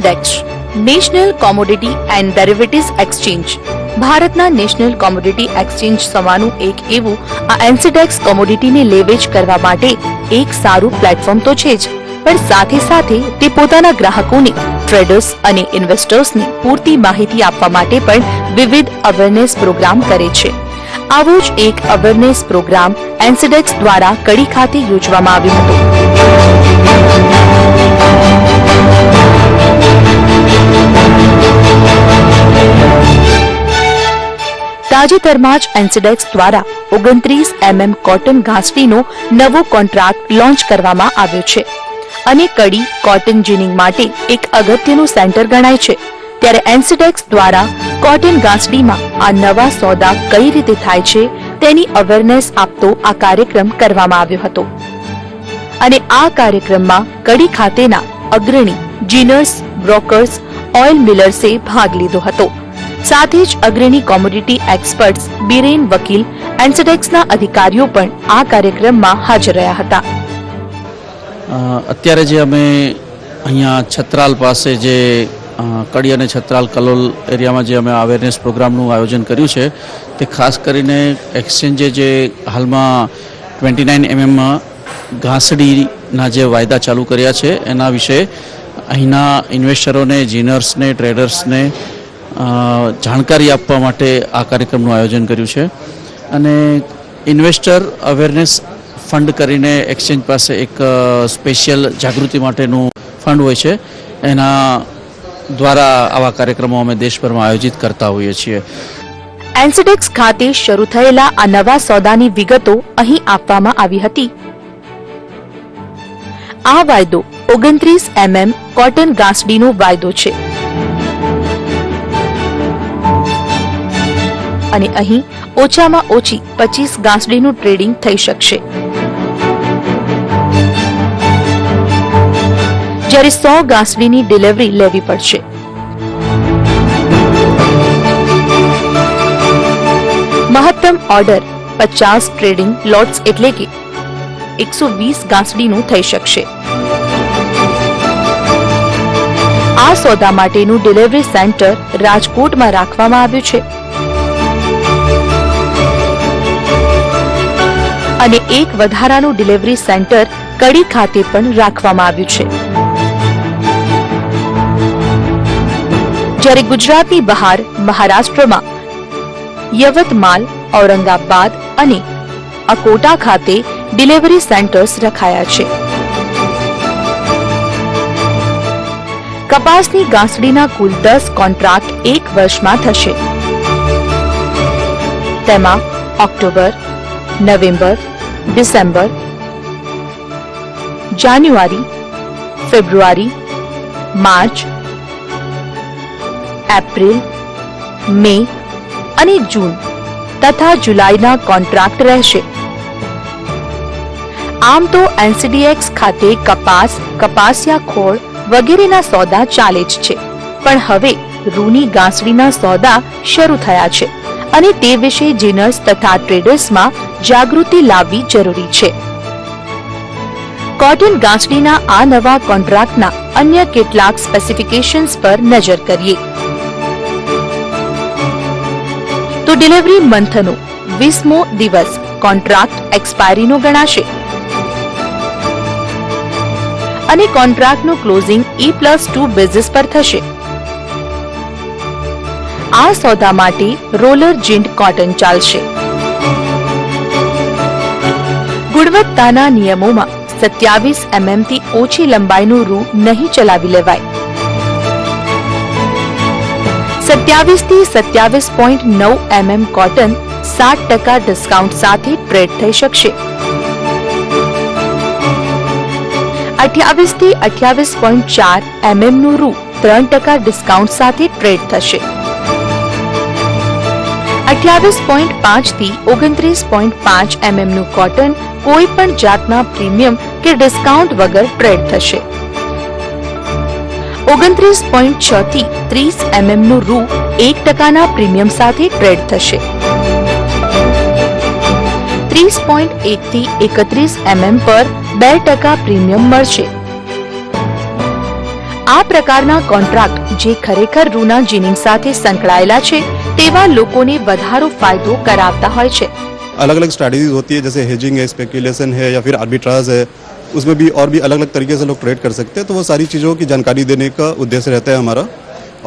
એન્સીડેક્સ national commodity and derivatives exchange ભારતના national commodity exchange સમાનું એક એવું આ એન્સીડેક્સ કોમોડિટીને લેવેચ કરવા માટે એક સારું પ્લેટફોર્મ તો છે જ, પણ સાથે સાથે તે પોતાના ગ્રાહકોને ટ્રેડર્સ અને ઇન્વેસ્ટર્સને પૂરતી માહિતી આપવા માટે પણ વિવિધ અવેરનેસ પ્રોગ્રામ કરે છે. આવો જ એક અવેરનેસ પ્રોગ્રામ એન્સીડેક્સ દ્વારા કડી ખાતે યોજવામાં આવ્યો હતો. તાજેતરમાં જ એન્સીડેક્સ દ્વારા 29 mm કોટન ઘાસડીનો નવો કોન્ટ્રાક્ટ લોન્ચ કરવામાં આવ્યો છે અને કડી કોટન જીનિંગ માટે એક અગત્યનું સેન્ટર ગણાય છે. ત્યારે એન્સીડેક્સ દ્વારા કોટન ઘાસડીમાં આ નવા સોદા કઈ રીતે થાય છે તેની અવેરનેસ આપતો આ કાર્યક્રમ કરવામાં આવ્યો હતો અને આ કાર્યક્રમમાં કડી ખાતેના અગ્રણી જીનર્સ, બ્રોકર્સ, ઓઇલ મિલર્સે ભાગ લીધો હતો. સાથે જ અગ્રણી કોમોડિટી એક્સપર્ટ્સ, બિરેન વકીલ, એન્સીડેક્સના અધિકારીઓ પણ આ કાર્યક્રમમાં હાજર રહ્યા હતા. અત્યારે જે અમે અહીંયા છત્રાલ પાસે જે કડી અને છત્રાલ કલોલ એરિયામાં જે અમે અવેરનેસ પ્રોગ્રામનું આયોજન કર્યું છે તે ખાસ કરીને એક્સચેન્જે જે હાલમાં 29 mm ઘાસડીના જે વાયદા ચાલુ કર્યા છે એના વિશે અહીંના ઇન્વેસ્ટરોને, જીનર્સને, ટ્રેડર્સને જાણકારી આપવા માટે આ કાર્યક્રમનું આયોજન કર્યું છે. અને ઇન્વેસ્ટર અવેરનેસ ફંડ કરીને એક્સચેન્જ પાસે એક સ્પેશિયલ જાગૃતિ માટેનું ફંડ હોય છે, એના દ્વારા આવા કાર્યક્રમો અમે દેશભરમાં આયોજિત કરતા હોઈએ છીએ. એન્સીડેક્સ ખાતે શરૂ થયેલા આ નવા સોદાની વિગતો અહીં આપવામાં આવી હતી. આ વાયદો 29 mm કોટન ઘાસડીનો વાયદો છે અને અહીં ઓછામાં ઓછી 25 ઘાસડીનું ટ્રેડિંગ થઈ શકશે, જ્યારે 100 ઘાસડીની ડિલિવરી લેવી પડશે. મહત્તમ ઓર્ડર 50 ટ્રેડિંગ લોટ્સ એટલે કે 120 ઘાસડીનું થઈ શકશે. આ સોદા માટેનું ડિલિવરી સેન્ટર રાજકોટમાં રાખવામાં આવ્યું છે અને એક વધારાનું ડિલિવરી સેન્ટર કડી ખાતે પણ રાખવામાં આવ્યું છે. જ્યારે ગુજરાતની બહાર મહારાષ્ટ્રમાં યવતમાલ, ઔરંગાબાદ અને અકોટા ખાતે ડિલિવરી સેન્ટર્સ રખાયા છે. કપાસની ઘાસડીના કુલ 10 કોન્ટ્રાક્ટ એક વર્ષમાં થશે. તેમાં ઓક્ટોબર, નવેમ્બર, ડિસેમ્બર, જાન્યુઆરી, ફેબ્રુઆરી, માર્ચ, એપ્રિલ, મે અને જૂન તથા જુલાઈના કોન્ટ્રાક્ટ રહેશે. આમ તો એનસીડીએક્સ ખાતે કપાસ, કપાસિયા ખોળ વગેરેના સોદા ચાલે જ છે, પણ હવે રૂની ઘાસડીના સોદા શરૂ થયા છે અને તે વિશે જીનર્સ તથા ટ્રેડર્સમાં જાગૃતિ લાવવી જરૂરી છે. કોટન ઘાસડીના આ નવા કોન્ટ્રાક્ટના અન્ય કેટલાક સ્પેસિફિકેશન્સ પર નજર કરીએ તો ડિલિવરી મંથનો 20મો દિવસ કોન્ટ્રાક્ટ એક્સપાયરીનો ગણાશે અને કોન્ટ્રાક્ટનું ક્લોઝિંગ E+2 બેઝિસ પર થશે. આ સોદા માટે રોલર જીન્ડ કોટન ચાલશે. ગુણવત્તાના નિયમોમાં 27 mm થી ઓછી લંબાઈનું રૂ નહીં ચલાવી લેવાય. 27 થી 27.9 mm કોટન 60% ડિસ્કાઉન્ટ સાથે ટ્રેડ થઈ શકશે. 28 થી 28.4 mm નું રૂ 3% ડિસ્કાઉન્ટ સાથે ટ્રેડ થશે. 28.5 થી 29.5 mm નું કોટન કોઈ પણ જાતના પ્રીમિયમ કે ડિસ્કાઉન્ટ વગર ટ્રેડ થશે. 29.6 થી 30 mm નું રૂ 1% પ્રીમિયમ સાથે ટ્રેડ થશે. 30.1 થી 31 mm પર 2% પ્રીમિયમ મળશે. આ પ્રકારના કોન્ટ્રાક્ટ જે ખરેખર રૂના જીનિંગ સાથે સંકળાયેલા છે તેવા લોકોને વધારો ફાયદો કરાવતા હોય છે। अलग अलग स्ट्रैटेजीज होती है, जैसे हेजिंग है, स्पेकुलेशन है या फिर आर्बिट्राज है, उसमें भी और भी अलग अलग तरीके से लोग ट्रेड कर सकते हैं। तो वो सारी चीज़ों की जानकारी देने का उद्देश्य रहता है हमारा।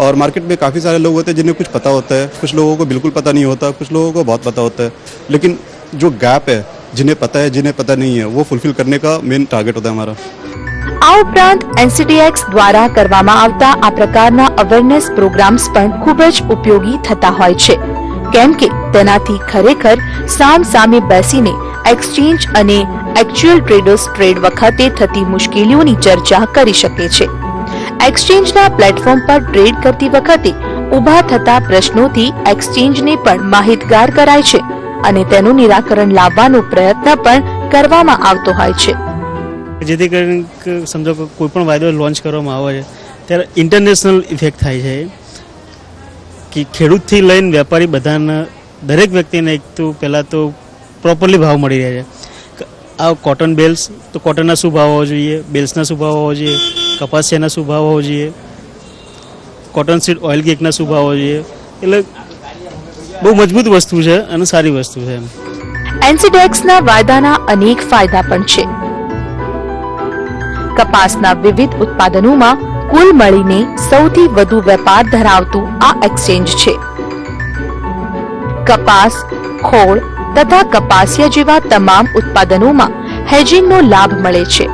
और मार्केट में काफ़ी सारे लोग होते हैं जिन्हें कुछ पता होता है, कुछ लोगों को बिल्कुल पता नहीं होता, कुछ लोगों को बहुत पता होता है। लेकिन जो गैप है, जिन्हें पता है जिन्हें पता नहीं है, वो फुलफिल करने का मेन टारगेट होता है हमारा। આ ઉપરાંત NCDEX દ્વારા કરવામાં આવતા આ પ્રકારના અવેરનેસ પ્રોગ્રામ્સ પણ ખૂબ જ ઉપયોગી થતા હોય છે, કેમ કે તેનાથી ખરેખર સામ સામે બેસીને એક્સચેન્જ અને એક્ચ્યુઅલ ટ્રેડર્સ ટ્રેડ વખતે થતી મુશ્કેલીઓની ચર્ચા કરી શકે છે। એક્સચેન્જના પ્લેટફોર્મ પર ટ્રેડ કરતી વખતે ઊભા થતા પ્રશ્નોથી એક્સચેન્જને પણ માહિતગાર કરાય છે અને તેનું નિરાકરણ લાવવાનો પ્રયત્ન પણ કરવામાં આવતો હોય છે। જેથી કરીને સમજો કે કોઈ પણ વાયદો લોન્ચ કરવામાં આવે છે ત્યારે ઇન્ટરનેશનલ ઇફેક્ટ થાય છે કે ખેડૂતથી લઈને વેપારી બધાને દરેક વ્યક્તિને એક તો પહેલાં તો પ્રોપરલી ભાવ મળી રહે છે। આ કોટન બેલ્સ તો કોટનના શું ભાવ હોવો જોઈએ, બેલ્સના શું ભાવ હોવો જોઈએ, કપાસિયાના શું ભાવ હોવો જોઈએ, કોટન સીડ ઓઇલ કેકના શું ભાવ હોવો જોઈએ। એટલે બહુ મજબૂત વસ્તુ છે અને સારી વસ્તુ છે। NCDEXના વાયદાના અનેક ફાયદા પણ છે। કપાસના વિવિધ ઉત્પાદનોમાં કુલ મળીને સૌથી વધુ વેપાર ધરાવતું આ એક્સચેન્જ છે। કપાસ, ખોળ તથા કપાસિયા જેવા તમામ ઉત્પાદનોમાં હેજિંગનો લાભ મળે છે।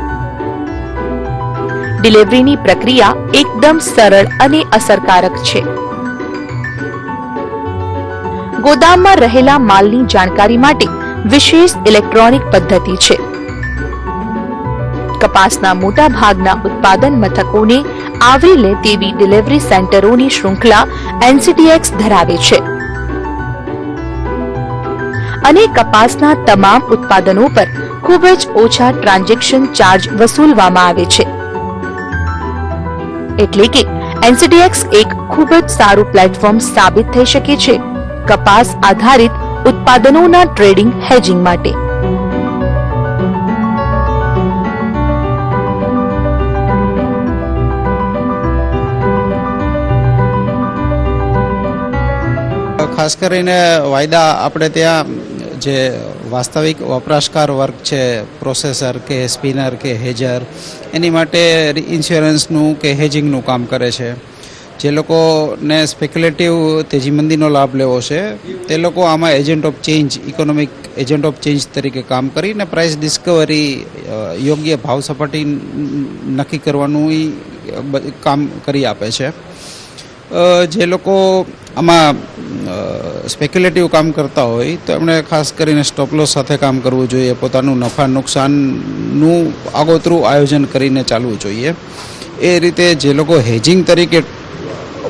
ડિલિવરીની પ્રક્રિયા એકદમ સરળ અને અસરકારક છે। ગોદામમાં રહેલા માલની જાણકારી માટે વિશેષ ઇલેક્ટ્રોનિક પદ્ધતિ છે। કપાસના મોટા ભાગના ઉત્પાદન મથકોને આવરી લે તેવી ડિલિવરી સેન્ટરોની શૃંખલા NCDEX ધરાવે છે અને કપાસના તમામ ઉત્પાદનો પર ખૂબ જ ઓછા ટ્રાન્ઝેક્શન ચાર્જ વસૂલવામાં આવે છે। એટલે કે NCDEX એક ખૂબ જ સારું પ્લેટફોર્મ સાબિત થઈ શકે છે કપાસ આધારિત ઉત્પાદનોના ટ્રેડિંગ હેજિંગ માટે। ખાસ કરીને વાયદા આપણે ત્યાં જે વાસ્તવિક વપરાશકાર વર્ગ છે, પ્રોસેસર કે સ્પિનર કે હેજર, એની માટે ઇન્સ્યોરન્સનું કે હેજિંગનું કામ કરે છે। જે લોકોને સ્પેક્યુલેટિવ તેજી મંદીનો લાભ લેવો છે તે લોકો આમાં agent of change, economic agent of change તરીકે કામ કરીને પ્રાઇસ ડિસ્કવરી, યોગ્ય ભાવ સપાટી નક્કી કરવાનું કામ કરી આપે છે। જે લોકો આમાં સ્પેક્યુલેટિવ કામ કરતા હોય તો એમણે ખાસ કરીને સ્ટોપલોસ સાથે કામ કરવું જોઈએ, પોતાનું નફા નુકસાનનું આગોતરું આયોજન કરીને ચાલવું જોઈએ। એ રીતે જે લોકો હેજિંગ તરીકે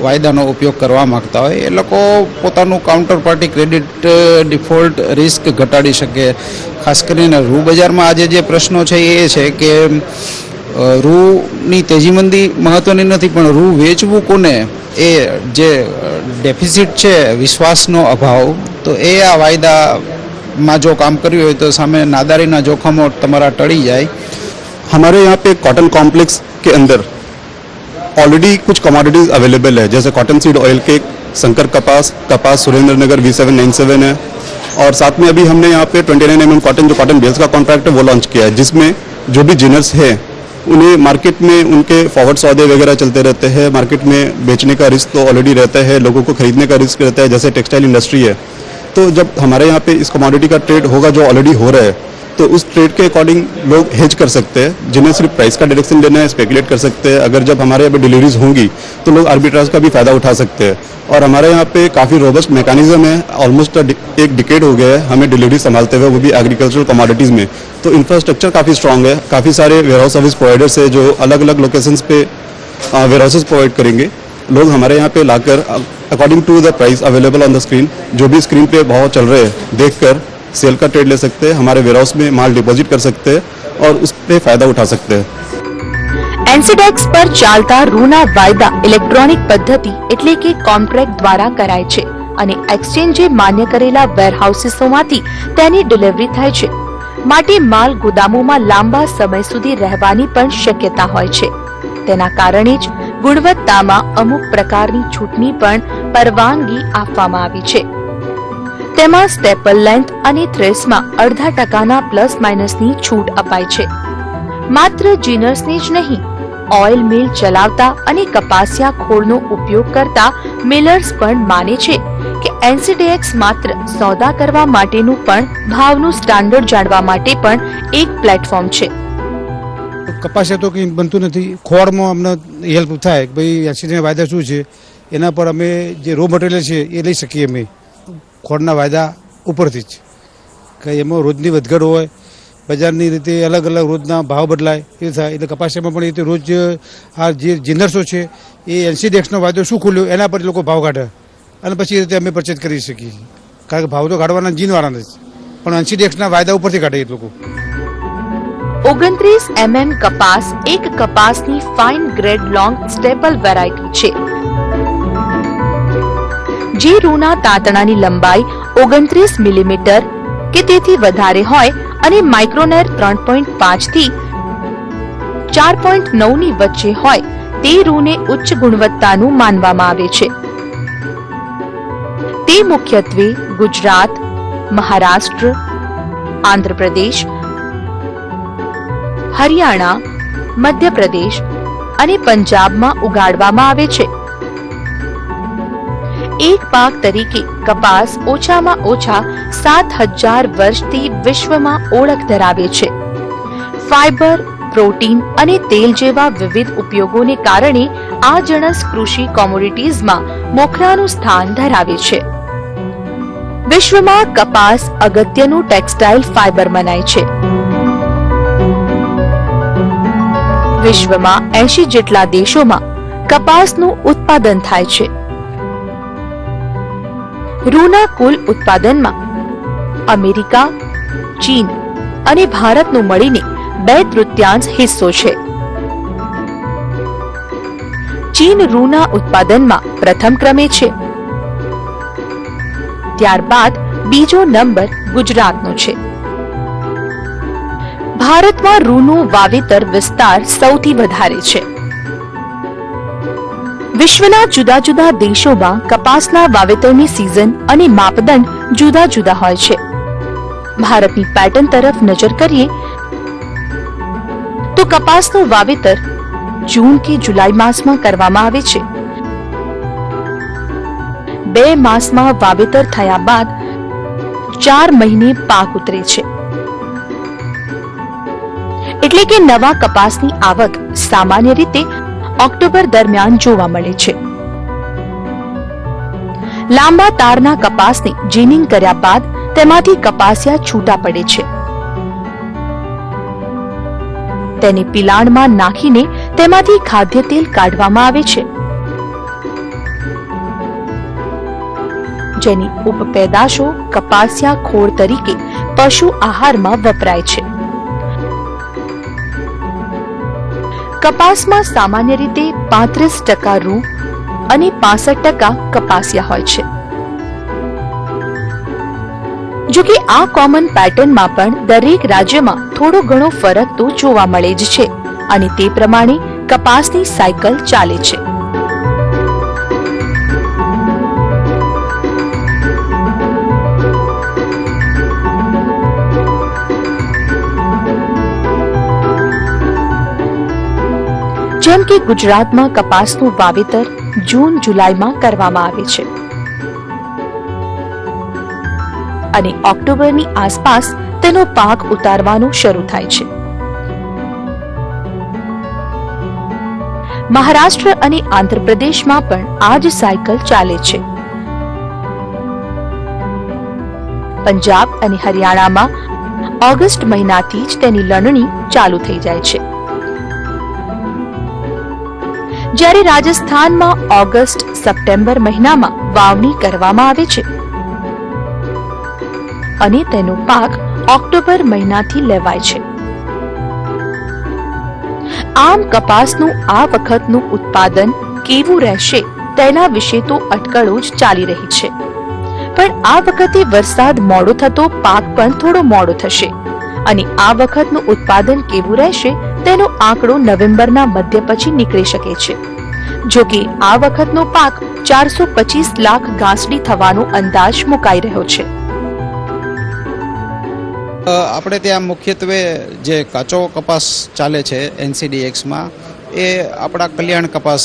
વાયદાનો ઉપયોગ કરવા માગતા હોય એ લોકો પોતાનું counter party credit default risk ઘટાડી શકે। ખાસ કરીને રૂ બજારમાં આજે જે પ્રશ્નો છે એ છે કે રૂની તેજીમંદી મહત્ત્વની નથી, પણ રૂ વેચવું કોને, એ જે ડેફિસિટ છે, વિશ્વાસનો અભાવ, તો એ આ વાયદામાં જો કામ કર્યું હોય તો સામે નાદારીના જોખમો તમારા ટળી જાય। हमारे यहाँ पे कॉटन कॉम्प्लेक्स के अंदर ऑलरेडी कुछ कमोडिटीज़ अवेलेबल है, जैसे cotton seed oil cake, Shankar कपास, कपास सुरेंद्र नगर V797 है। और साथ में अभी हमने यहाँ पे 29 mm कॉटन, जो कॉटन बेल्स का कॉन्ट्रैक्ट है, वो लॉन्च किया है, जिसमें जो भी जिनर्स है उन्हें मार्केट में उनके फॉरवर्ड सौदे वगैरह चलते रहते हैं। मार्केट में बेचने का रिस्क तो ऑलरेडी रहता है, लोगों को खरीदने का रिस्क रहता है, जैसे टेक्सटाइल इंडस्ट्री है। तो जब हमारे यहाँ पे इस कमोडिटी का ट्रेड होगा जो ऑलरेडी हो रहा है, तो उस ट्रेड के अकॉर्डिंग लोग हेज कर सकते हैं। जिन्हें सिर्फ प्राइस का डायरेक्शन लेना है, स्पेकुलेट कर सकते हैं। अगर जब हमारे यहाँ पे डिलीवरीज होंगी तो लोग आर्बिट्राज का भी फ़ायदा उठा सकते हैं। और हमारे यहाँ पे काफ़ी रोबस्ट मैकेनिज्म है, ऑलमोस्ट एक डिकेड हो गया है हमें डिलीवरी संभालते हुए, वो भी एग्रीकल्चरल कमोडिटीज़ में। तो इंफ्रास्ट्रक्चर काफ़ी स्ट्रॉन्ग है, काफ़ी सारे वेयरहाउस सर्विस प्रोवाइडर्स है जो अलग अलग लोकेशंस पे वेयरहाउसेस प्रोवाइड करेंगे। लोग हमारे यहाँ पे लाकर according to the price available on the screen, जो भी स्क्रीन पे भाव चल रहे हैं देखकर सेल का ट्रेड ले सकते हैं, हमारे वेयरहाउस में माल डिपॉजिट कर सकते हैं और उस पे फ़ायदा उठा सकते हैं। NCDEX પર ચાલતા રૂના વાયદા ઇલેક્ટ્રોનિક પદ્ધતિ એટલે કે કોન્ટ્રાક્ટ દ્વારા કરાય છે અને એક્સચેન્જે માન્ય કરેલા વેરહાઉસીસોમાંથી તેની ડિલિવરી થાય છે। માટે માલ ગોદામોમાં લાંબા સમય સુધી રહેવાની પણ શક્યતા હોય છે। તેના કારણે જ ગુણવત્તામાં અમુક પ્રકારની છૂટની પણ પરવાનગી આપવામાં આવી છે. તેમાં સ્ટેપલ લેન્થ અને થ્રેસમાં 0.5% પ્લસ માઇનસની છૂટ અપાય છે. માત્ર જીનર્સને જ નહીં, ઓઇલ મિલ ચલાવતા અને કપાસિયા ખોળનો ઉપયોગ કરતા મિલર્સ પણ માને છે કે એનસીડીએક્સ માત્ર સોદા કરવા માટેનું પણ ભાવનું સ્ટાન્ડર્ડ જાણવા માટે પણ એક પ્લેટફોર્મ છે. કપાસિયા તો કંઈ બનતું નથી. ખોળમાં અમને હેલ્પ થાય કે ભાઈ એનસીડીના વાયદા શું છે, એના પર અમે જે રો મટીરિયલ છે એ લઈ શકીએ. અમે ખોળના વાયદા ઉપરથી જ કે એમાં રોજની વધઘટ હોય, બજારની રીતે અલગ અલગ રોજના ભાવ બદલાય એ થાય. એટલે કપાસિયામાં પણ એ રીતે રોજ આ જે જીનર્સો છે એ એનસીડીએક્સનો વાયદો શું ખુલ્યો એના પર લોકો ભાવ કાઢે અને પછી એ રીતે અમે પરચેઝ કરી શકીએ. કારણ કે ભાવ તો કાઢવાના જીનવાળાના જ, પણ એનસીડીએક્સના વાયદા ઉપરથી કાઢે એ લોકો. 29 mm કપાસ એક કપાસની fine grade long staple variety છે, જે રૂના તાંતણાની લંબાઈ 29 મિલીમીટર કે તેથી વધારે હોય અને માઇક્રોનેર 3.5 થી 4.9 ની વચ્ચે હોય તે રૂને ઉચ્ચ ગુણવત્તાનું માનવામાં આવે છે. તે મુખ્યત્વે ગુજરાત, મહારાષ્ટ્ર, આંધ્રપ્રદેશ, હરિયાણા, મધ્યપ્રદેશ અને પંજાબમાં ઉગાડવામાં આવે છે. એક પાક તરીકે કપાસ ઓછામાં ઓછા 7000 વર્ષથી વિશ્વમાં ઓળખ ધરાવે છે. ફાઇબર, પ્રોટીન અને તેલ જેવા વિવિધ ઉપયોગોને કારણે આ જણસ કૃષિ કોમોડિટીઝમાં મોખરાનું સ્થાન ધરાવે છે. વિશ્વમાં કપાસ અગત્યનું ટેક્સટાઇલ ફાઇબર મનાય છે. વિશ્વમાં 80 જેટલા દેશોમાં કપાસનું ઉત્પાદન થાય છે. રૂના કુલ ઉત્પાદનમાં અમેરિકા, ચીન અને ભારતનું મળીને 2/3 હિસ્સો છે. ચીન રૂના ઉત્પાદનમાં પ્રથમ ક્રમે છે. ત્યારબાદ બીજો નંબર ગુજરાતનો છે. ભારતમાં રૂનું વાવેતર વિસ્તાર સૌથી વધારે છે. વિશ્વના જુદા જુદા દેશોમાં કપાસના વાવેતરની સિઝન અને માપદંડ જુદા જુદા હોય છે. ભારતની પેટર્ન તરફ નજર કરીએ તો કપાસનું વાવેતર જૂન કે જુલાઈ માસમાં કરવામાં આવે છે. 2 માસમાં વાવેતર થયા બાદ 4 મહિને પાક ઉતરે છે. એટલે કે નવા કપાસની આવક સામાન્ય રીતે ઓક્ટોબર દરમિયાન જોવા મળે છે. લાંબા તારના કપાસને જીનિંગ કર્યા બાદ તેમાંથી કપાસિયા છૂટા પડે છે. તેને પિલાણમાં નાખીને તેમાંથી ખાદ્ય તેલ કાઢવામાં આવે છે, જેની ઉપપેદાશો કપાસિયા ખોળ તરીકે પશુ આહારમાં વપરાય છે. કપાસમાં સામાન્ય રીતે 35% રૂ અને 65% કપાસિયા હોય છે. જો કે આ કોમન પેટર્નમાં પણ દરેક રાજ્યમાં થોડો ઘણો ફરક તો જોવા મળે જ છે અને તે પ્રમાણે કપાસની સાયકલ ચાલે છે. જેમ કે ગુજરાતમાં કપાસનું વાવેતર જૂન જુલાઈમાં કરવામાં આવે છે અને ઓક્ટોબરની આસપાસ તેનો પાક ઉતારવાનું શરૂ થાય છે. મહારાષ્ટ્ર અને આંધ્રપ્રદેશમાં પણ આ જ સાયકલ ચાલે છે. પંજાબ અને હરિયાણામાં ઓગસ્ટ મહિનાથી જ તેની લણણી ચાલુ થઈ જાય છે. જ્યારે રાજસ્થાનમાં ઓગસ્ટ સપ્ટેમ્બર મહિનામાં વાવણી કરવામાં આવે છે અને તેનો પાક ઓક્ટોબર મહિનાથી લેવાય છે. આમ કપાસનું આ વખતનું ઉત્પાદન કેવું રહેશે તેના વિશે તો અટકળો જ ચાલી રહી છે. પણ આ વખતે વરસાદ મોડો થતો પાક પણ થોડો મોડો થશે અને આ વખતનું ઉત્પાદન કેવું રહેશે તેનો આંકડો નવેમ્બરના મધ્ય પછી નીકળી શકે છે. જો કે આ વખતનો પાક 425 લાખ ગાંસડી થવાનો અંદાજ મુકાઈ રહ્યો છે. આપણે ત્યાં મુખ્યત્વે જે કાચો કપાસ ચાલે છે NCDX-માં એ આપણા કલ્યાણ કપાસ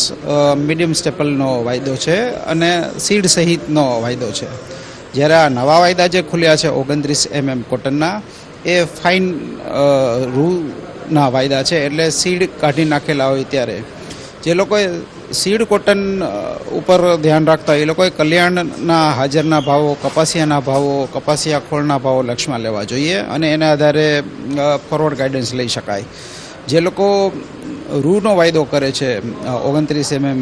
મીડિયમ સ્ટેપલનો વાયદો છે અને સીડ સહિતનો વાયદો છે. જ્યારે આ નવા વાયદા જે ખુલ્યા છે 29 mm કોટનના, એ ફાઇન રૂના વાયદા છે, એટલે સીડ કાઢી નાખેલા હોય ત્યારે જે લોકોએ સીડ કોટન ઉપર ધ્યાન રાખતા હોય એ લોકોએ કલ્યાણના હાજરના ભાવો, કપાસિયાના ભાવો, કપાસિયા ખોળના ભાવો લક્ષમાં લેવા જોઈએ અને એના આધારે ફોરવર્ડ ગાઈડન્સ લઈ શકાય. જે લોકો રૂનો વાયદો કરે છે 29 mm,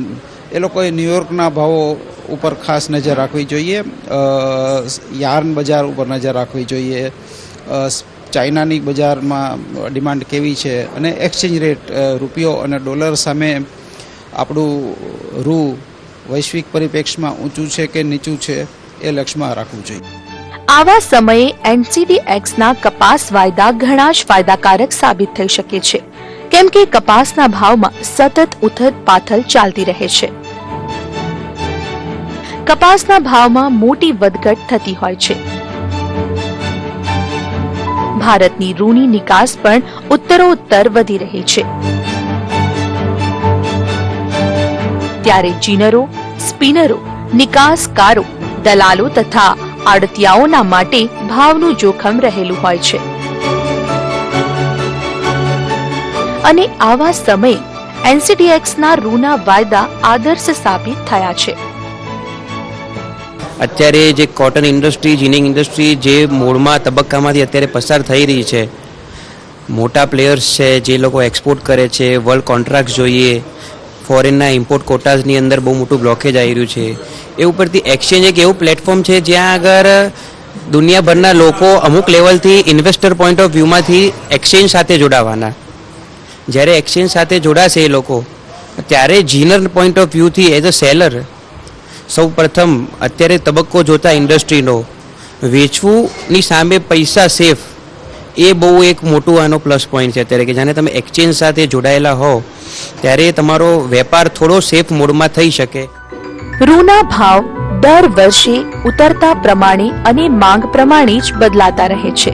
એ લોકોએ ન્યુયોર્કના ભાવો ઉપર ખાસ નજર રાખવી જોઈએ, યાર્ન બજાર ઉપર નજર રાખવી જોઈએ, ચાઇનાની બજારમાં ડિમાન્ડ કેવી છે અને એક્સચેન્જ રેટ રૂપિયો અને ડોલર સામે આપણું રૂ વૈશ્વિક પરિપ્રેક્ષમાં ઊંચું છે કે નીચું છે એ લક્ષમાં રાખવું જોઈએ. આવા સમયે NCDX-ના કપાસ વાયદા ઘણા જ ફાયદાકારક સાબિત થઈ શકે છે, કેમ કે કપાસના ભાવમાં સતત ઉથલ પાથલ ચાલતી રહે છે. કપાસના ભાવમાં મોટી વધઘટ થતી હોય છે. ભારતની રૂની નિકાસ પણ ઉત્તરોત્તર વધી રહી છે. ત્યારે જીનરો, સ્પિનરો, નિકાસકારો, દલાલો તથા આડતિયાઓના માટે ભાવનું જોખમ રહેલું હોય છે. અને આવા સમયે NCDX-ના રૂના વાયદા આદર્શ સાબિત થયા છે. અત્યારે જે કોટન ઇન્ડસ્ટ્રી, જીનિંગ ઇન્ડસ્ટ્રી જે મૂળમાં તબક્કામાંથી અત્યારે પસાર થઈ રહી છે, મોટા પ્લેયર્સ છે જે લોકો એક્સપોર્ટ કરે છે, વર્લ્ડ કોન્ટ્રાક્ટ જોઈએ, ફોરેનના ઇમ્પોર્ટ કોટાઝની અંદર બહુ મોટું બ્લોકેજ આવી રહ્યું છે. એ ઉપરથી એક્સચેન્જ એક એવું પ્લેટફોર્મ છે જ્યાં આગળ દુનિયાભરના લોકો અમુક લેવલથી ઇન્વેસ્ટર પોઈન્ટ ઓફ વ્યૂમાંથી એક્સચેન્જ સાથે જોડાવાના. જ્યારે એક્સચેન્જ સાથે જોડાશે એ લોકો, ત્યારે જીનર પોઈન્ટ ઓફ વ્યૂથી એઝ અ સેલર સૌ પ્રથમ અત્યારે તબક્કો જોતા ઇન્ડસ્ટ્રીનો વેચવુંની સામે પૈસા સેફ, એ બહુ એક મોટું આનો પ્લસ પોઈન્ટ છે અત્યારે, કે જાણે તમે એક્સચેન્જ સાથે જોડાયેલા હો ત્યારે તમારો વેપાર થોડો સેફ મોડમાં થઈ શકે. રૂના ભાવ દર વર્ષે ઉતરતા પ્રમાણે અને માંગ પ્રમાણે જ બદલાતા રહે છે,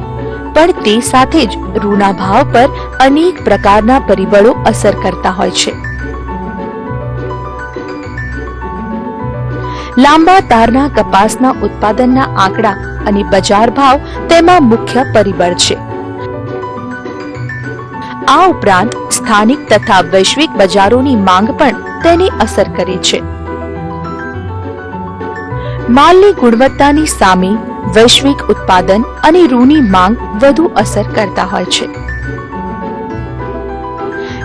પણ તે સાથે જ રૂના ભાવ પર અનેક પ્રકારના પરિબળો અસર કરતા હોય છે. લાંબા તારના કપાસના ઉત્પાદનના આંકડા અને બજાર ભાવ તેમાં મુખ્ય પરિબળ છે. આ ઉપરાંત સ્થાનિક તથા વૈશ્વિક બજારોની માંગ પણ તેને અસર કરે છે. માલની ગુણવત્તાની સામે વૈશ્વિક ઉત્પાદન અને રૂની માંગ વધુ અસર કરતા હોય છે.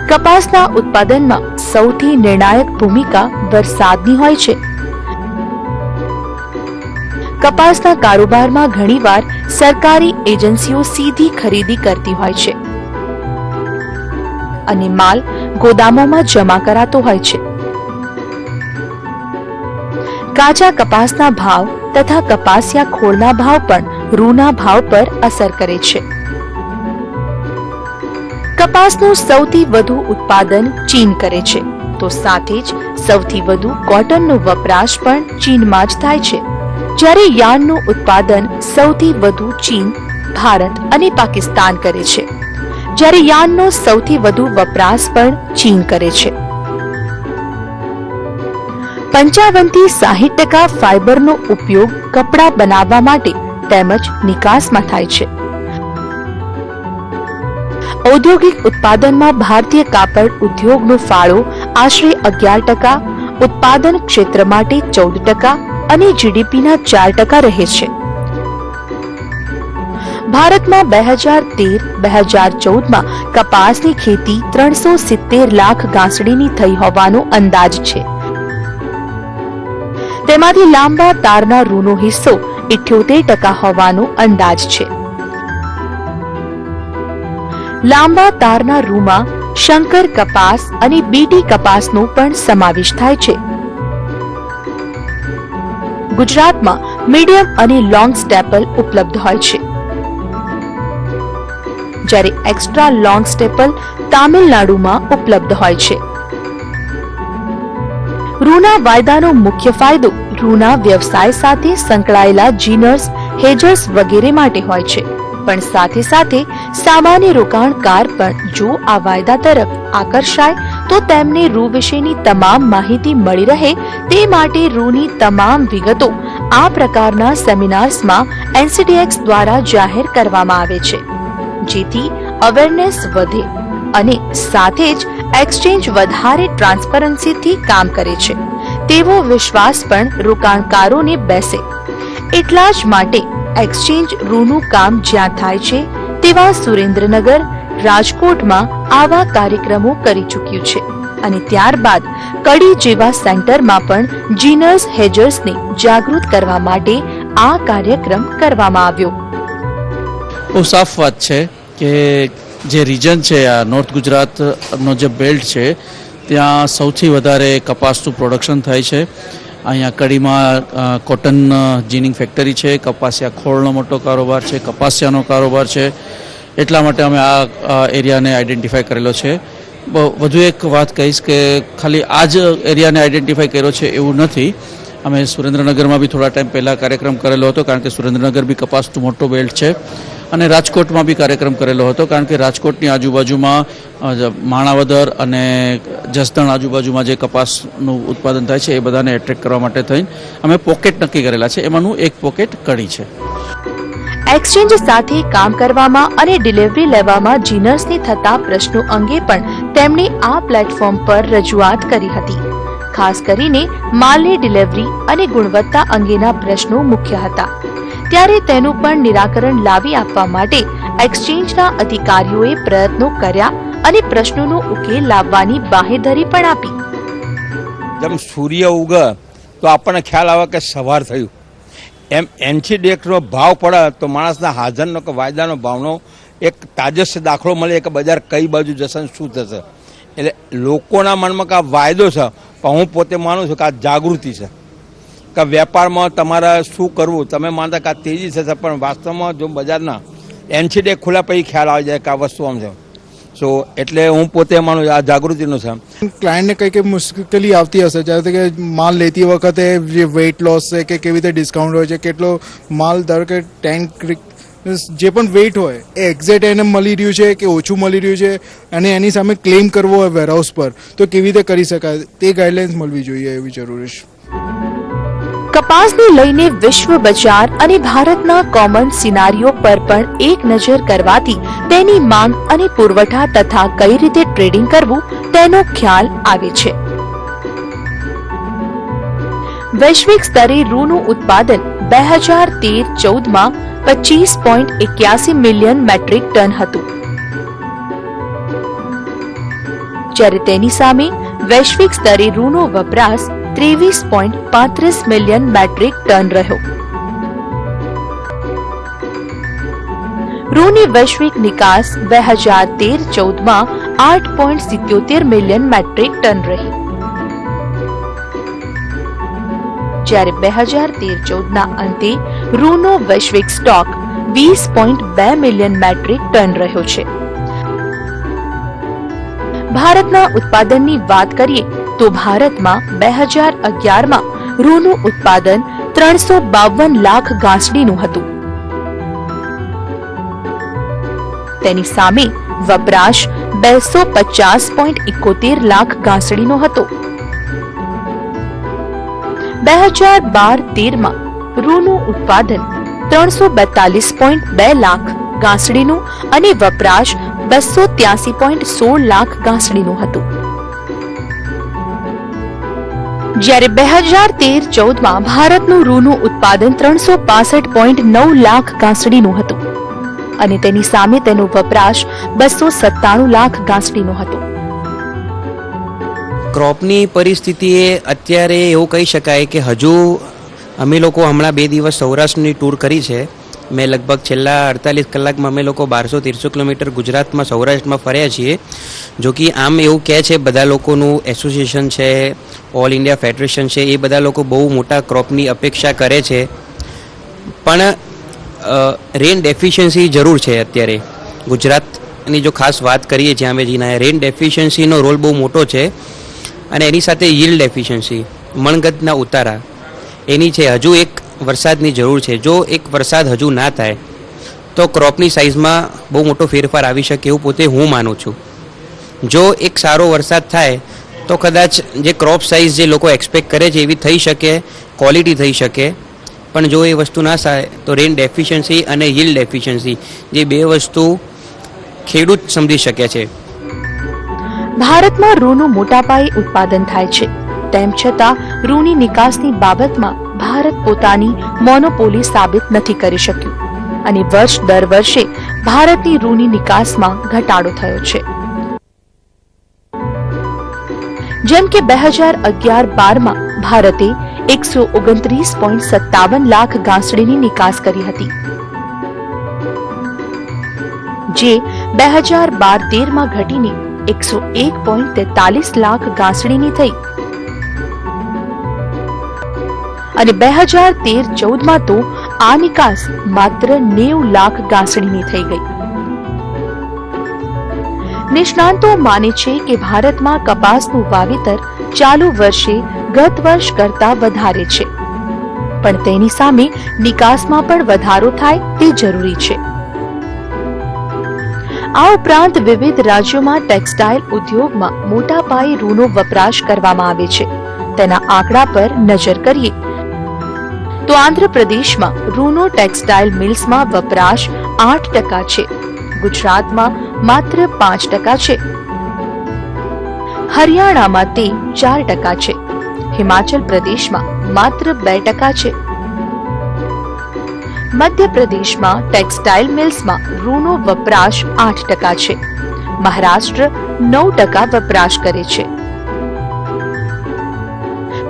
કપાસના ઉત્પાદનમાં સૌથી નિર્ણાયક ભૂમિકા વરસાદની હોય છે. કપાસના કારોબારમાં ઘણીવાર સરકારી એજન્સીઓ સીધી ખરીદી કરતી હોય છે અને માલ ગોદામોમાં જમા કરાતો હોય છે. કાચા કપાસના ભાવ તથા કપાસિયા ખોળના ભાવ પણ રૂના ભાવ પર અસર કરે છે. કપાસનું સૌથી વધુ ઉત્પાદન ચીન કરે છે, તો સાથે જ સૌથી વધુ કોટનનો વપરાશ પણ ચીનમાં જ થાય છે. જ્યારે યાર્નનું ઉત્પાદન સૌથી વધુ ચીન, ભારત અને પાકિસ્તાન કરે છે, જ્યારે યાર્નનો સૌથી વધુ વપરાશ પણ ચીન કરે છે. 55 થી 60% ફાઇબરનો ઉપયોગ કપડાં બનાવવા માટે તેમજ નિકાસમાં થાય છે. ઔદ્યોગિક ઉત્પાદનમાં ભારતીય કાપડ ઉદ્યોગનો ફાળો આશરે 11%, ઉત્પાદન ક્ષેત્ર માટે 14% અને જીડીપીના 4% રહે છે. ભારતમાં 2013-2014માં કપાસની ખેતી 370 લાખ ગાંસડીની થઈ હોવાનો અંદાજ છે. તેમાંથી લાંબા તારના રૂનો હિસ્સો 78% હોવાનો અંદાજ છે. લાંબા તારના રૂમાં શંકર કપાસ અને બીટી કપાસનો પણ સમાવેશ થાય છે. ગુજરાતમાં મીડિયમ અને લોંગ સ્ટેપલ ઉપલબ્ધ હોય છે, જ્યારે એક્સ્ટ્રા લોંગ સ્ટેપલ તામિલનાડુમાં ઉપલબ્ધ હોય છે. રૂના વાયદાનો મુખ્ય ફાયદો રૂના વ્યવસાય સાથે સંકળાયેલા જીનર્સ, હેજર્સ વગેરે માટે હોય છે, પણ સાથે સાથે સામાન્ય રોકાણકાર પણ જો આ વાયદા તરફ આકર્ષાય તો તેમને રૂ વિશેની તમામ માહિતી મળી રહે તે માટે રૂની તમામ વિગતો આ પ્રકારના સેમિનાર્સમાં એનસીડીએક્સ દ્વારા જાહેર કરવામાં આવે છે, જેથી અવેરનેસ વધે અને સાથે જ એક્સચેન્જ વધારે ટ્રાન્સપરન્સીથી કામ કરે છે તેવો વિશ્વાસ પણ રોકાણકારોને બેસે. એટલા જ માટે એક્સચેન્જ રૂનું કામ જ્યાં થાય છે તેવા સુરેન્દ્રનગર, રાજકોટમાં આવા કાર્યક્રમો કરી ચૂક્યું છે અને ત્યારબાદ કડી જેવા સેન્ટરમાં પણ જીનર્સ, હેજર્સને જાગૃત કરવા માટે આ કાર્યક્રમ કરવામાં આવ્યો. બહુ સાફ વાત છે કે જે રીજન છે આ નોર્થ ગુજરાતનો જે બેલ્ટ છે ત્યાં સૌથી વધારે કપાસનું પ્રોડક્શન થાય છે. અહીંયા કડીમાં કોટન જીનિંગ ફેક્ટરી છે, કપાસિયા ખોળનો મોટો કારોબાર છે, કપાસિયાનો કારોબાર છે, એટલા માટે અમે આ એરિયાને આઈડેન્ટિફાઈ કરેલો છે. વધુ એક વાત કહીશ કે ખાલી આ જ એરિયાને આઈડેન્ટિફાઈ કર્યો છે એવું નથી. અમે સુરેન્દ્રનગરમાં બી થોડા ટાઈમ પહેલાં કાર્યક્રમ કરેલો હતો, કારણ કે સુરેન્દ્રનગર બી કપાસનું મોટો બેલ્ટ છે, અને રાજકોટમાં બી કાર્યક્રમ કરેલો હતો, કારણ કે રાજકોટની આજુબાજુમાં માણાવદર અને જસદણ આજુબાજુમાં જે કપાસનું ઉત્પાદન થાય છે એ બધાને એટ્રેક્ટ કરવા માટે થઈને અમે પોકેટ નક્કી કરેલા છે, એમાંનું એક પોકેટ કડી છે. એક્સચેન્જ સાથે કામ કરવામાં અને ડિલિવરી લેવામાં જીનર્સને થતા પ્રશ્નો અંગે પણ તેમણે આ પ્લેટફોર્મ પર રજૂઆત કરી હતી. ખાસ કરીને માલની ડિલિવરી અને ગુણવત્તા અંગેના પ્રશ્નો મુખ્ય હતા, ત્યારે તેનું પણ નિરાકરણ લાવી આપવા માટે એક્સચેન્જના અધિકારીઓએ પ્રયત્નો કર્યા અને પ્રશ્નોનો ઉકેલ લાવવાની બાહેધરી પણ આપી. જેમ સૂર્ય ઉગે તો આપણને ખ્યાલ આવે કે સવાર થયું, એમ એનસીડીએક્સનો ભાવ પડે તો માણસના હાજરનો કે વાયદાનો ભાવનો એક તાજસ્ય દાખલો મળે કે બજાર કઈ બાજુ જશે શું થશે. એટલે લોકોના મનમાં કે આ વાયદો છે, પણ હું પોતે માનું છું કે આ જાગૃતિ છે કે વેપારમાં તમારે શું કરવું. તમે માનતા કે આ તેજી થશે, પણ વાસ્તવમાં જો બજારના એનસીડીએક્સ ખુલ્લા પછી ખ્યાલ આવી જાય કે આ વસ્તુ આમ છે. સો એટલે હું પોતે માનું આ જાગૃતિનું છે. ક્લાયન્ટને કઈ કઈ મુશ્કેલી આવતી હશે, જ્યારે કે માલ લેતી વખતે જે વેઇટ લોસ છે કે કેવી રીતે ડિસ્કાઉન્ટ હોય છે, કેટલો માલ ધારો કે ટેન્ક જે પણ વેઇટ હોય એ એક્ઝેક્ટ એને મળી રહ્યું છે કે ઓછું મળી રહ્યું છે, અને એની સામે ક્લેમ કરવો હોય વેરહાઉસ પર તો કેવી રીતે કરી શકાય તે ગાઈડલાઇન્સ મળવી જોઈએ એવી જરૂરી છે. કપાસને લઈને વિશ્વ બજાર અને ભારતના કોમન સિનારીઓ પર પણ એક નજર કરવાથી તેની માંગ અને પુરવઠા તથા કઈ રીતે ટ્રેડિંગ કરવું તેનો ખ્યાલ આવે છે. વૈશ્વિક સ્તરે રૂનું ઉત્પાદન 2013-14માં 25.81 મિલિયન મેટ્રિક ટન હતું, જ્યારે તેની સામે વૈશ્વિક સ્તરે રૂનો વપરાશ 23.35 મિલિયન મેટ્રિક ટન રહ્યો. રૂની વૈશ્વિક નિકાસ 2013-14માં 8.77 મિલિયન મેટ્રિક ટન રહી, જ્યારે 2013-14ના અંતે રૂનો વૈશ્વિક સ્ટોક 20.2 મિલિયન મેટ્રિક ટન રહ્યો છે. ભારતના ઉત્પાદનની વાત કરીએ તો ભારતમાં 2011માં રૂનું ઉત્પાદન 352 લાખ ગાંસડીનું હતું. તેની સામે વપરાશ 250.71 લાખ ગાંસડીનો હતો. 2012-13માં રૂનું ઉત્પાદન 342.2 લાખ ગાંસડીનું અને વપરાશ 283.16 લાખ ગાંસડીનું હતું, જ્યારે 2013-14માં ભારતનું રૂનું ઉત્પાદન 365.9 લાખ ગાંસડીનું હતું અને તેની સામે તેનો વપરાશ 297 લાખ ગાંસડીનો હતો. ક્રોપની પરિસ્થિતિએ અત્યારે એવું કહી શકાય કે હજુ અમે લોકો હમણાં 2 દિવસ સૌરાષ્ટ્રની ટૂર કરી છે. મેં લગભગ છેલ્લા 48 કલાકમાં અમે લોકો 1200-1300 કિલોમીટર ગુજરાતમાં સૌરાષ્ટ્રમાં ફર્યા છીએ. જો કે આમ એવું કહે છે બધા લોકોનું એસોસિએશન છે, ઓલ ઇન્ડિયા ફેડરેશન છે, એ બધા લોકો બહુ મોટા ક્રોપની અપેક્ષા કરે છે, પણ રેન ડેફિશિયન્સી જરૂર છે. અત્યારે ગુજરાતની જો ખાસ વાત કરીએ જ્યાં અમે જીના, રેન ડેફિશિયન્સીનો રોલ બહુ મોટો છે, અને એની સાથે યીલ્ડ ડેફિશિયન્સી. મણગતના ઉતારા એની છે. હજુ એક વરસાદની જરૂર છે. જો એક વરસાદ હજુ ના થાય તો ક્રોપની સાઇઝમાં બહુ મોટો ફેરફાર આવી શકે એવું પોતે હું માનું છું. જો એક સારો વરસાદ થાય તો કદાચ જે ક્રોપ સાઇઝ જે લોકો એક્સપેક્ટ કરે છે એવી થઈ શકે, ક્વોલિટી થઈ શકે. પણ જો એ વસ્તુ ના થાય તો રેન ડેફિશિયન્સી અને યીલ્ડ ડેફિશિયન્સી જે બે વસ્તુ ખેડૂત સમજી શકે છે. ભારતમાં રૂનું મોટા પાયે ઉત્પાદન થાય છે. તેમ છતાં રૂની નિકાસની બાબતમાં ભારત પોતાની મોનોપોલી સાબિત નથી કરી શક્યું અને વર્ષ દર વર્ષે ભારતની રૂની નિકાસમાં ઘટાડો થયો છે. જેમ કે 2011-12માં ભારતે 129.57 લાખ ગાંસડીની નિકાસ કરી હતી, જે 2012-13માં ઘટીને 101.43 લાખ ગાંસડીની થઈ અને 2013-14માં તો આ નિકાસ માત્ર 90 લાખ ગાંસડીની થઈ ગઈ. નિષ્ણાંતો માને છે કે ભારતમાં કપાસનું વાવેતર ચાલુ વર્ષે ગત વર્ષ કરતા વધારે છે, પણ તેની સામે નિકાસમાં પણ વધારો થાય તે જરૂરી છે. આ ઉપરાંત વિવિધ રાજ્યોમાં ટેક્સટાઇલ ઉદ્યોગમાં મોટા પાયે રૂનો વપરાશ કરવામાં આવે છે. તેના આંકડા પર નજર કરીએ તો આંધ્રપ્રદેશમાં રૂનો ટેક્સટાઇલ મિલ્સમાં વપરાશ 8% છે, ગુજરાતમાં માત્ર 5% છે, હરિયાણામાં તે 4% છે, હિમાચલ પ્રદેશમાં માત્ર 2% છે. મધ્યપ્રદેશમાં ટેક્સટાઇલ મિલ્સમાં રૂનો વપરાશ 8% છે, મહારાષ્ટ્ર 9% વપરાશ કરે છે,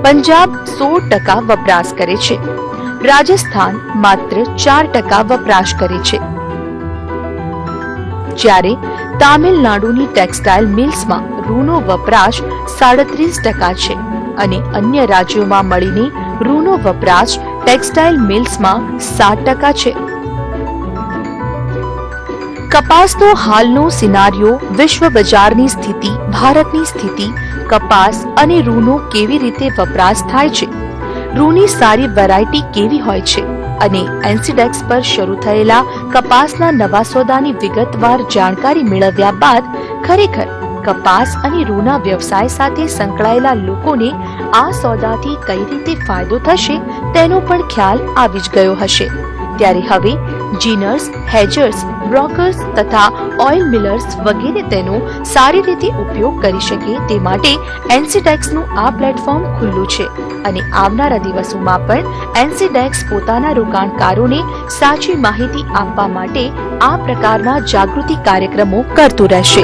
પંજાબ 16% વપરાશ કરે છે, રાજસ્થાન માત્ર 4% વપરાશ કરે છે, જ્યારે તામિલનાડુની ટેક્સટાઇલ મિલ્સમાં રૂનો વપરાશ 37% છે અને અન્ય રાજ્યોમાં મળીને રૂનો વપરાશ ટેક્સટાઇલ મિલ્સમાં 7% છે. કપાસનો હાલનો સિનારિયો, વિશ્વ બજારની સ્થિતિ, ભારતની સ્થિતિ, કપાસ અને રૂનો કેવી રીતે વપરાશ થાય છે, રૂની સારી વેરાયટી કેવી હોય છે અને એનસીડેક્સ પર શરૂ થયેલા કપાસના નવા સોદાની વિગતવાર જાણકારી મેળવ્યા બાદ ખરેખર કપાસ અને રૂના વ્યવસાય સાથે સંકળાયેલા લોકોને આ સોદાથી કઈ રીતે ફાયદો થશે તેનો પણ ખ્યાલ આવી જ ગયો હશે. ત્યારે હવે જીનર્સ, હેજર્સ, બ્રોકર્સ તથા ઓઇલ મિલર્સ વગેરે તેનો સારી રીતે ઉપયોગ કરી શકે તે માટે એનસીડેક્સનું આ પ્લેટફોર્મ ખુલ્લું છે અને આવનારા દિવસોમાં પણ એનસીડેક્સ પોતાના રોકાણકારોને સાચી માહિતી આપવા માટે આ પ્રકારના જાગૃતિ કાર્યક્રમો કરતું રહેશે.